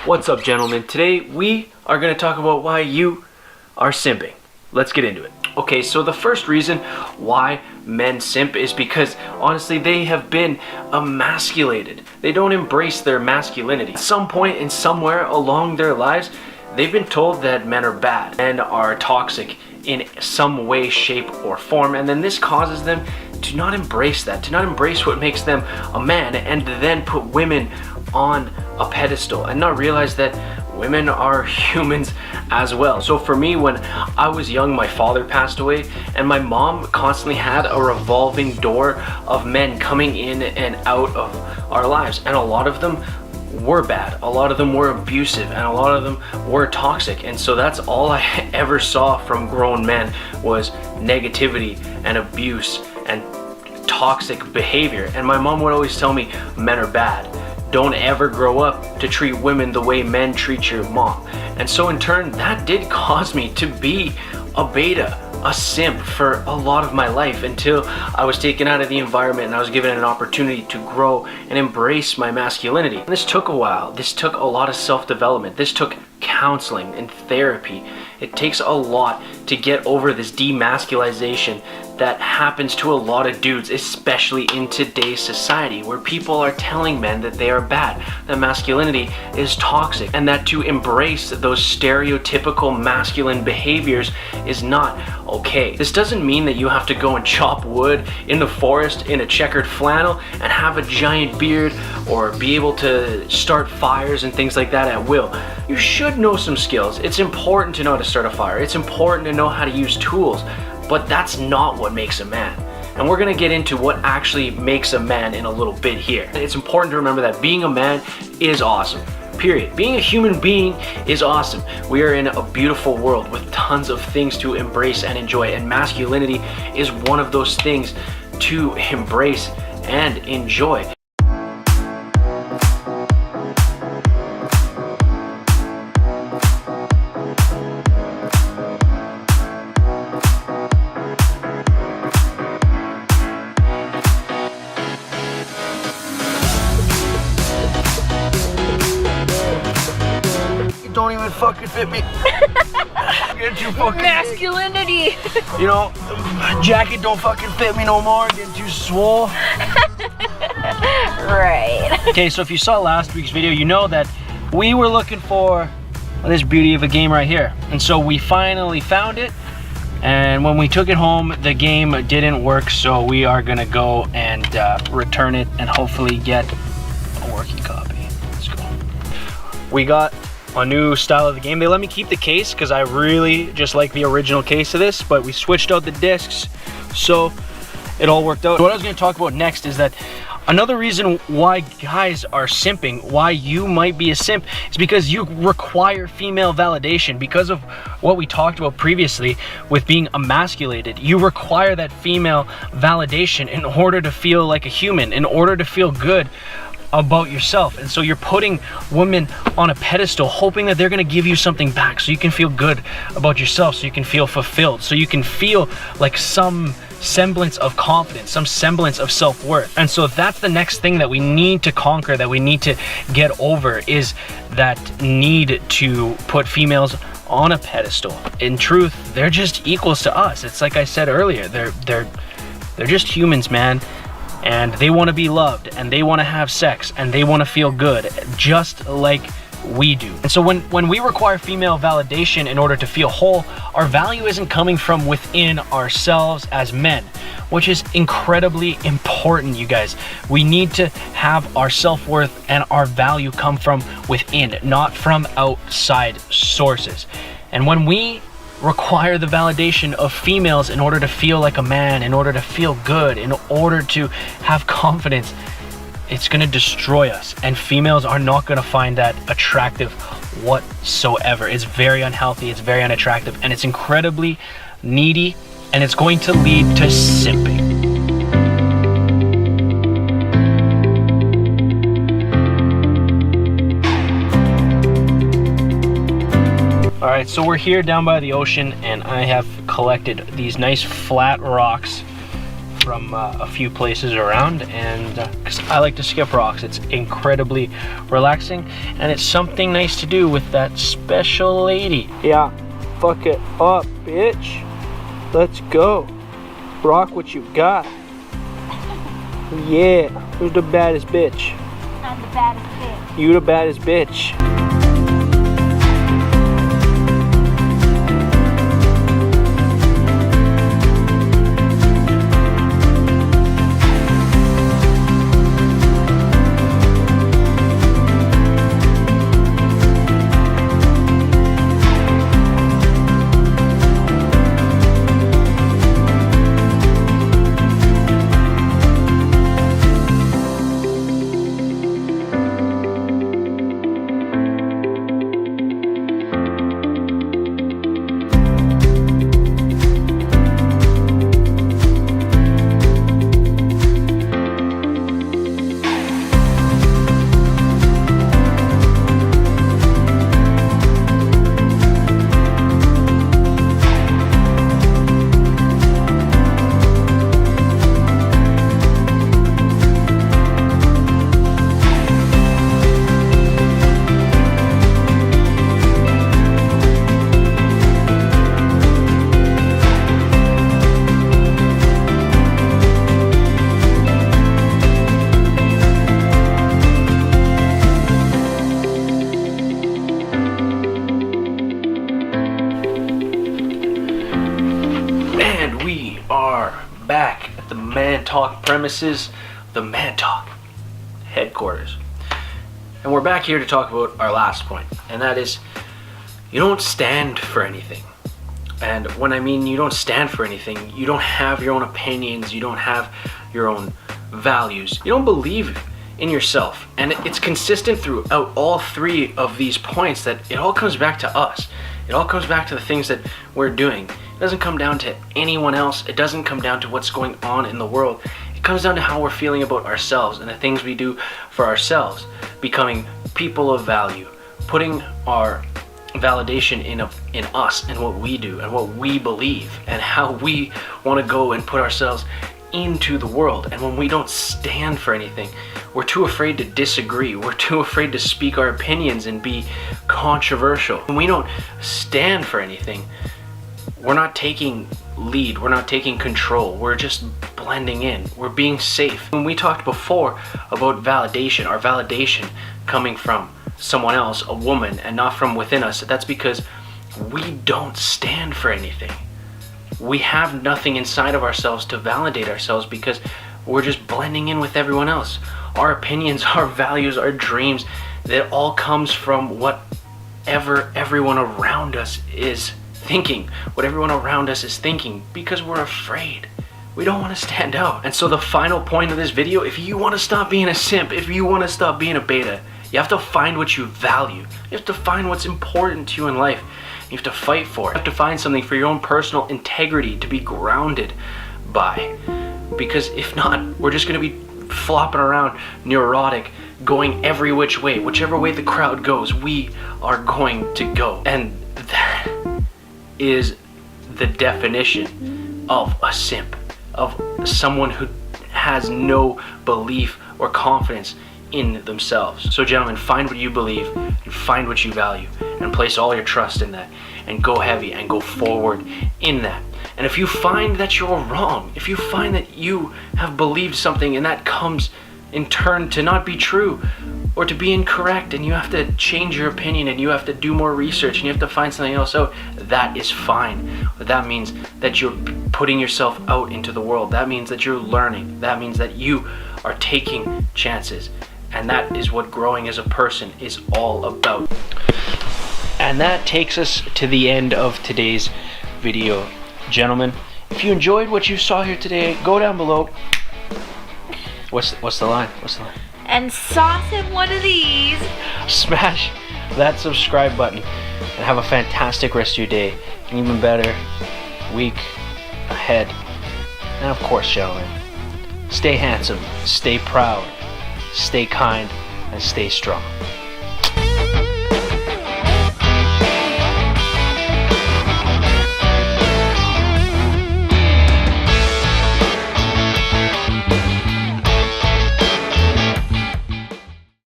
What's up, gentlemen? Today we are going to talk about why you are simping. Let's get into it. Okay, so the first reason why men simp is because honestly they have been emasculated. They don't embrace their masculinity. At some point and somewhere along their lives, they've been told that men are bad, men are toxic in some way, shape, or form, and then this causes them to not embrace that, to not embrace what makes them a man, and to then put women on a pedestal and not realize that women are humans as well. So for me, when I was young, my father passed away, and my mom constantly had a revolving door of men coming in and out of our lives, and a lot of them were bad, a lot of them were abusive, and a lot of them were toxic. And so that's all I ever saw from grown men was negativity and abuse and toxic behavior. And my mom would always tell me, men are bad. Don't ever grow up to treat women the way men treat your mom. And so in turn, that did cause me to be a beta, a simp for a lot of my life, until I was taken out of the environment and I was given an opportunity to grow and embrace my masculinity. And this took a while. This took a lot of self-development. This took counseling and therapy. It takes a lot to get over this demasculization that happens to a lot of dudes, especially in today's society, where people are telling men that they are bad, that masculinity is toxic, and that to embrace those stereotypical masculine behaviors is not okay. This doesn't mean that you have to go and chop wood in the forest in a checkered flannel and have a giant beard or be able to start fires and things like that at will. You should know some skills. It's important to know how to start a fire. It's important to know how to use tools. But that's not what makes a man. And we're gonna get into what actually makes a man in a little bit here. It's important to remember that being a man is awesome, period. Being a human being is awesome. We are in a beautiful world with tons of things to embrace and enjoy, and masculinity is one of those things to embrace and enjoy. Don't even fucking fit me. Get too fucking masculinity. You know, jacket don't fucking fit me no more. Getting too swole. Right. Okay, so if you saw last week's video, you know that we were looking for this beauty of a game right here. And so we finally found it. And when we took it home, the game didn't work. So we are gonna go and return it and hopefully get a working copy. Let's go. We got a new style of the game. They let me keep the case because I really just like the original case of this, but we switched out the discs, so it all worked out. What I was going to talk about next is that another reason why guys are simping, why you might be a simp, is because you require female validation. Because of what we talked about previously with being emasculated, you require that female validation in order to feel like a human, in order to feel good about yourself. And so you're putting women on a pedestal, hoping that they're going to give you something back so you can feel good about yourself, so you can feel fulfilled, so you can feel like some semblance of confidence, some semblance of self-worth. And so that's the next thing that we need to conquer, that we need to get over, is that need to put females on a pedestal. In truth, they're just equals to us. It's like I said earlier, they're just humans, man. And they want to be loved, and they want to have sex, and they want to feel good, just like we do. And so when we require female validation in order to feel whole, our value isn't coming from within ourselves as men, which is incredibly important, you guys. We need to have our self-worth and our value come from within, not from outside sources. And when we require the validation of females in order to feel like a man, in order to feel good, in order to have confidence, it's going to destroy us. And females are not going to find that attractive whatsoever. It's very unhealthy, it's very unattractive, and it's incredibly needy, and it's going to lead to simping. Alright, so we're here down by the ocean, and I have collected these nice flat rocks from a few places around, and because I like to skip rocks. It's incredibly relaxing, and it's something nice to do with that special lady. Yeah, fuck it up, bitch. Let's go. Rock what you got. Yeah, who's the baddest bitch? I'm the baddest bitch. You the baddest bitch. We are back at the Man Talk premises, the Man Talk headquarters. And we're back here to talk about our last point, and that is you don't stand for anything. And when I mean you don't stand for anything, you don't have your own opinions, you don't have your own values, you don't believe in yourself. And it's consistent throughout all three of these points that it all comes back to us. It all comes back to the things that we're doing. It doesn't come down to anyone else. It doesn't come down to what's going on in the world. It comes down to how we're feeling about ourselves and the things we do for ourselves. Becoming people of value. Putting our validation in us and what we do and what we believe and how we want to go and put ourselves into the world. And when we don't stand for anything, we're too afraid to disagree. We're too afraid to speak our opinions and be controversial. When we don't stand for anything, we're not taking lead, we're not taking control, we're just blending in, we're being safe. When we talked before about validation, our validation coming from someone else, a woman, and not from within us, that's because we don't stand for anything. We have nothing inside of ourselves to validate ourselves because we're just blending in with everyone else. Our opinions, our values, our dreams, that all comes from whatever everyone around us is thinking, what everyone around us is thinking, because we're afraid. We don't want to stand out. And so the final point of this video, if you want to stop being a simp, if you want to stop being a beta, you have to find what you value. You have to find what's important to you in life. You have to fight for it. You have to find something for your own personal integrity to be grounded by. Because if not, we're just going to be flopping around neurotic, going every which way. Whichever way the crowd goes, we are going to go. And that is the definition of a simp, of someone who has no belief or confidence in themselves. So gentlemen, find what you believe and find what you value and place all your trust in that and go heavy and go forward in that. And if you find that you're wrong, if you find that you have believed something and that comes in turn to not be true or to be incorrect, and you have to change your opinion and you have to do more research and you have to find something else out, that is fine. But that means that you're putting yourself out into the world. That means that you're learning. That means that you are taking chances. And that is what growing as a person is all about. And that takes us to the end of today's video. Gentlemen, if you enjoyed what you saw here today, go down below. What's the line? What's the line? And sauce him one of these. Smash that subscribe button and have a fantastic rest of your day. And even better, week ahead. And of course, gentlemen, stay handsome, stay proud, stay kind, and stay strong.